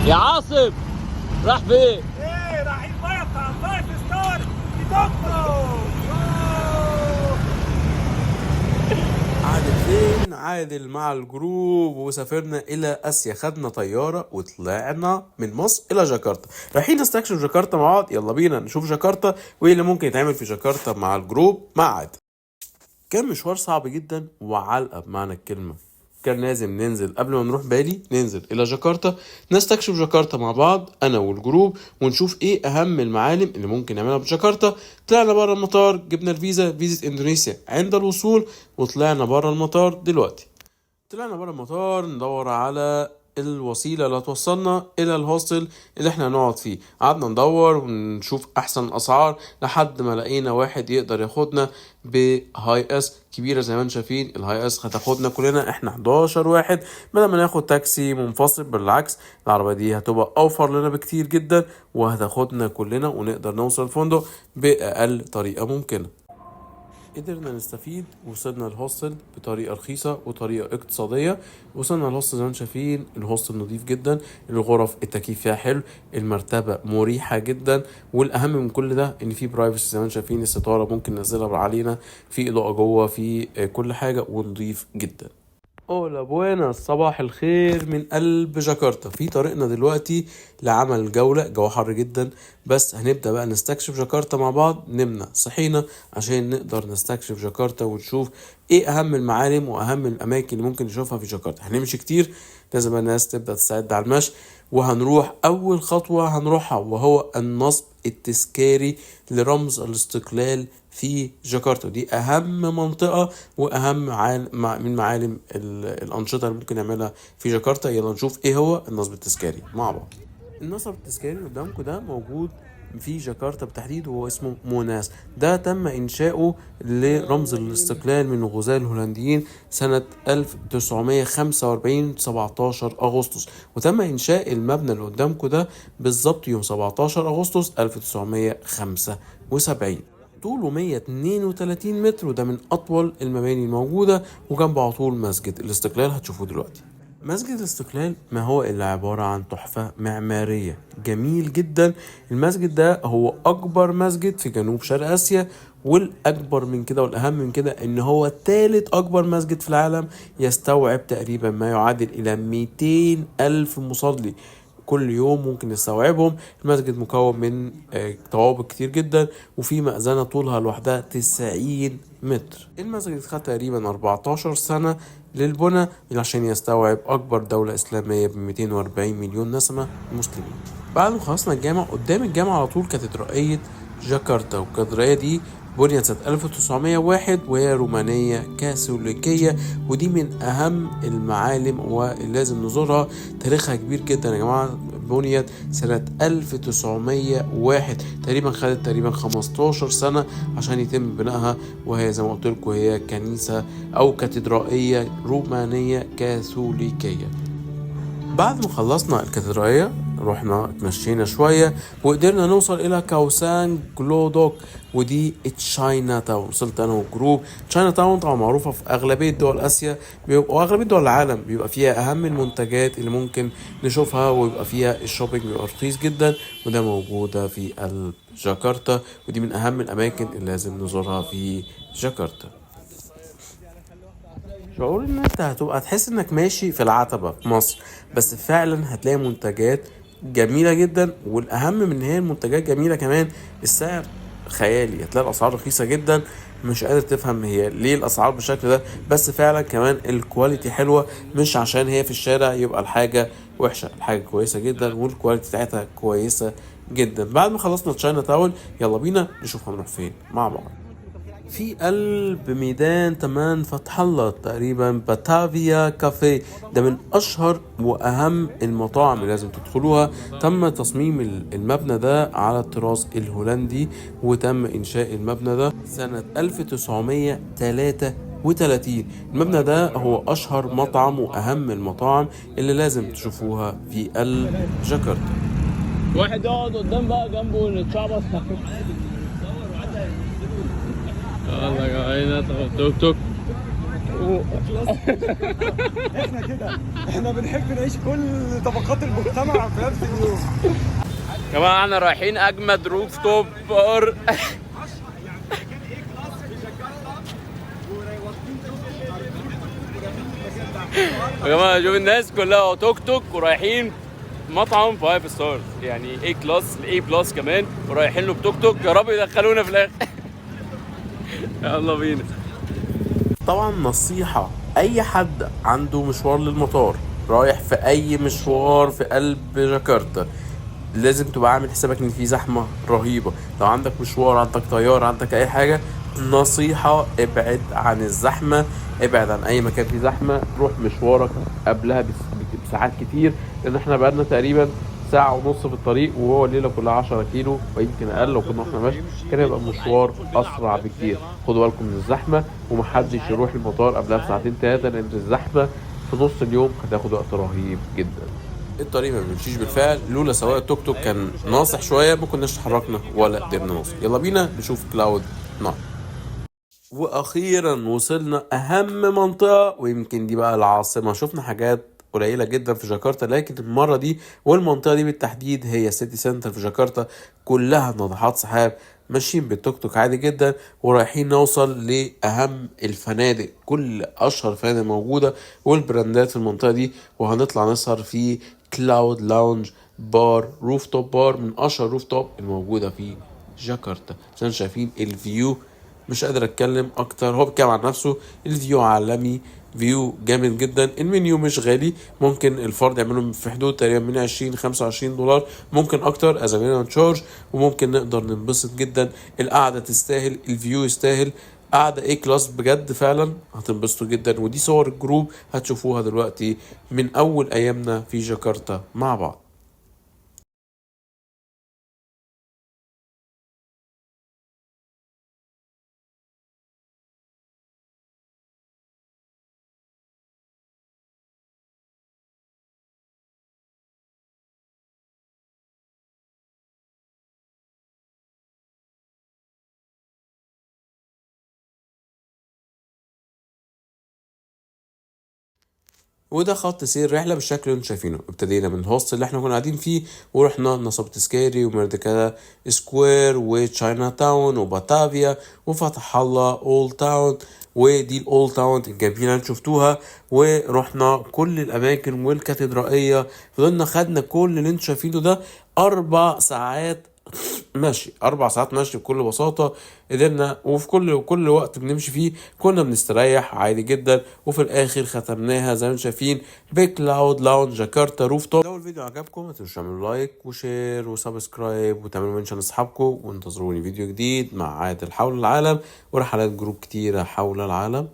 يا عاصم راح فين؟ ايه رايحين بقى بتاع الفايف ستار في طوكيو. عادل فين؟ عادل مع الجروب وسافرنا إلى آسيا، خدنا طيارة وطلعنا من مصر إلى جاكرتا، رايحين نستكشف جاكرتا مع بعض. يلا بينا نشوف جاكرتا وإيه اللي ممكن يتعمل في جاكرتا مع الجروب مع عادل. كان مشوار صعب جدا وعلقة بمعنى الكلمة. كان لازم ننزل قبل ما نروح بالي، ننزل إلى جاكرتا نستكشف جاكرتا مع بعض أنا والجروب ونشوف إيه أهم المعالم اللي ممكن نعملها بجاكرتا. طلعنا بره المطار، جبنا الفيزا، فيزا إندونيسيا عند الوصول، وطلعنا بره المطار. دلوقتي طلعنا بره المطار ندور على الوسيلة اللي هتوصلنا إلى الهوستل اللي احنا هنقعد فيه. قعدنا ندور ونشوف أحسن أسعار لحد ما لقينا واحد يقدر ياخدنا بهاي اس كبيرة. زي ما انتم شايفين الهاي اس هتاخدنا كلنا احنا 11 واحد، بدل ما ناخد تاكسي منفصل. بالعكس العربية دي هتبقى أوفر لنا بكتير جدا وهتاخدنا كلنا ونقدر نوصل الفندق بأقل طريقة ممكنة. قدرنا نستفيد، وصلنا الهوستل بطريقة رخيصة وطريقة اقتصادية. وصلنا الهوستل زي ما انتم شايفين، الهوستل نظيف جدا، الغرف التكييف فيها حلو، المرتبة مريحة جدا، والأهم من كل ده إن في برايفسي. زي ما انتم شايفين الستارة ممكن ننزلها علينا، في إضاءة جوه، في كل حاجة، ونظيف جدا. اولا بوانا صباح الخير من قلب جاكرتا. في طريقنا دلوقتي لعمل جولة، جو حر جدا بس هنبدأ بقى نستكشف جاكرتا مع بعض. نمنا صحينا عشان نقدر نستكشف جاكرتا ونشوف ايه اهم المعالم واهم الاماكن اللي ممكن نشوفها في جاكرتا. هنمشي كتير، لازم الناس تبدأ تستعد على المشي. وهنروح اول خطوة هنروحها وهو النصب التذكاري لرمز الاستقلال في جاكرتا. دي اهم منطقة واهم من معالم الانشطة اللي ممكن نعملها في جاكرتا. يلا نشوف ايه هو النصب التذكاري مع بعض. النصب التذكاري اللي قدامكم ده موجود في جاكرتا بالتحديد، وهو اسمه موناس. ده تم إنشاؤه لرمز الاستقلال من الغزاة الهولنديين سنة 1945 17 أغسطس. وتم إنشاء المبنى اللي قدامكم ده بالظبط يوم 17 أغسطس 1975. طوله 132 متر، وده من أطول المباني الموجودة، وجنبه على طول مسجد الاستقلال هتشوفوه دلوقتي. مسجد الاستقلال ما هو إلا عبارة عن تحفة معمارية جميل جدا. المسجد ده هو أكبر مسجد في جنوب شرق آسيا، والأكبر من كده والأهم من كده إن هو ثالث أكبر مسجد في العالم، يستوعب تقريبا ما يعادل إلى 200 ألف مصلي كل يوم ممكن نستوعبهم. المسجد مكون من طوابق كتير جدا، وفي مأذنة طولها لوحدها 90 متر. المسجد خد تقريبا 14 سنة للبنى عشان يستوعب أكبر دولة إسلامية ب 240 مليون نسمة مسلمين. بعد ما خلصنا الجامع، قدام الجامع على طول كاتدرائية جاكرتا، والكاتدرائية دي بنيت سنة 1901 وهي رومانية كاثوليكية، ودي من أهم المعالم واللي لازم نزورها. تاريخها كبير جدا يا جماعة، بنيت سنة 1901، خدت تقريبا 15 سنة عشان يتم بنائها. وهي زي ما قلت لكم هي كنيسة أو كاتدرائية رومانية كاثوليكية. بعد ما خلصنا الكاتدرائية رحنا اتمشينا شوية وقدرنا نوصل إلى كاوسان جلودوك، ودي تشاينا تاون. وصلت أنا والجروب. تشاينا تاون طبعا معروفة في أغلبية دول آسيا وأغلبية دول العالم، بيبقى فيها أهم المنتجات اللي ممكن نشوفها، ويبقى فيها الشوبينج بيبقى رخيص جدا، وده موجودة في قلب جاكرتا، ودي من أهم الأماكن اللي لازم نزورها في جاكرتا. شعور ان انت هتبقى تحس انك ماشي في العتبة في مصر، بس فعلا هتلاقي منتجات جميلة جدا، والاهم من ان هي المنتجات جميلة كمان السعر خيالي. هتلاقي الاسعار رخيصة جدا، مش قادر تفهم هي ليه الاسعار بالشكل ده، بس فعلا كمان الكواليتي حلوة. مش عشان هي في الشارع يبقى الحاجة وحشة، الحاجة كويسة جدا والكواليتي بتاعتها كويسة جدا. بعد ما خلصنا تشاينا تاون يلا بينا نشوف هنروح فين مع بعض. في قلب ميدان تمان فتح الله تقريبا باتافيا كافيه، ده من اشهر واهم المطاعم اللي لازم تدخلوها. تم تصميم المبنى ده على الطراز الهولندي، وتم انشاء المبنى ده سنة 1933. المبنى ده هو اشهر مطعم واهم المطاعم اللي لازم تشوفوها في قلب جاكرتا. واحد يقعد قدام بقى جنبه نتشعبط. يلا جاينا توك توك. احنا كده، احنا بنحب نعيش كل طبقات المجتمع في نفس اليوم. يا جماعه احنا رايحين اجمد روف توب بار. يا جماعه شوف الناس كلها توك توك ورايحين مطعم 5 ستارز، يعني اي كلاس الاي بلس كمان، ورايحين له بتوك توك. يا رب يدخلونا في الاخر. يلا بينا. طبعا نصيحة أي حد عنده مشوار للمطار، رايح في أي مشوار في قلب جاكرتا، لازم تبقى عامل حسابك ان في زحمة رهيبة. لو عندك مشوار، عندك طيارة، عندك اي حاجة، نصيحة ابعد عن الزحمة، ابعد عن اي مكان فيه زحمة، روح مشوارك قبلها بساعات كتير، لان احنا بقالنا تقريبا ساعة ونص في الطريق، وهو الليلة كلها 10 كيلو ويمكن اقل. لو كنا احنا ماشي كان يبقى المشوار اسرع بكتير. خدوا بالكم من الزحمة، ومحدش يروح المطار قبلها بساعتين 3، لان الزحمة في نص اليوم هتاخد وقت رهيب جدا. الطريق ما بيمشيش بالفعل، لولا سواق التوك توك كان ناصح شويه ما كناش اتحركنا ولا قدرنا نوصل. يلا بينا نشوف كلاود 9. واخيرا وصلنا اهم منطقه، ويمكن دي بقى العاصمه. شفنا حاجات قليله جدا في جاكرتا، لكن المره دي والمنطقه دي بالتحديد هي سيتي سنتر في جاكرتا، كلها ناطحات سحاب، ماشيين بالتوك توك عادي جدا ورايحين نوصل لاهم الفنادق، كل اشهر فنادق موجوده والبراندات في المنطقه دي، وهنطلع نسهر في كلاود لاونج بار، روف توب بار، من اشهر روف توب الموجوده في جاكرتا. عشان شايفين الفيو، مش قادر اتكلم اكتر. هو بيتكلم عن نفسه، الفيو عالمي، فيو جامد جدا. المنيو مش غالي، ممكن الفرد يعمله في حدود تقريبا من 20-25 دولار، ممكن اكتر از مينيمم تشارج، وممكن نقدر ننبسط جدا. القعده تستاهل، الفيو يستاهل، قعدة ايه كلاس بجد، فعلا هتنبسطوا جدا. ودي صور الجروب هتشوفوها دلوقتي من اول ايامنا في جاكرتا مع بعض. وده خط سير الرحله بالشكل اللي انتم شايفينه. ابتدينا من الهوست اللي احنا كنا قاعدين فيه، ورحنا نصب تسكاري ومردكالا سكوير وتشاينا تاون وباتافيا وفتح الله اولد تاون، ودي الاولد تاون الجميله اللي شفتوها. ورحنا كل الاماكن والكاتدرائيه، فضلنا خدنا كل اللي انتم شايفينه ده 4 ساعات ماشي، 4 ساعات ماشي بكل بساطة قدرنا. وفي كل وقت بنمشي فيه كنا بنستريح عادي جدا، وفي الآخر ختمناها زي ما انتم شايفين بكلاود لاونج جاكرتا روف توب. لو الفيديو عجبكم ما تنسوش تعملوا لايك وشير وسبسكرايب وتعملوا منشن لاصحابكم، وانتظروني فيديو جديد مع عادل حول العالم ورحلات جروب كتيرة حول العالم.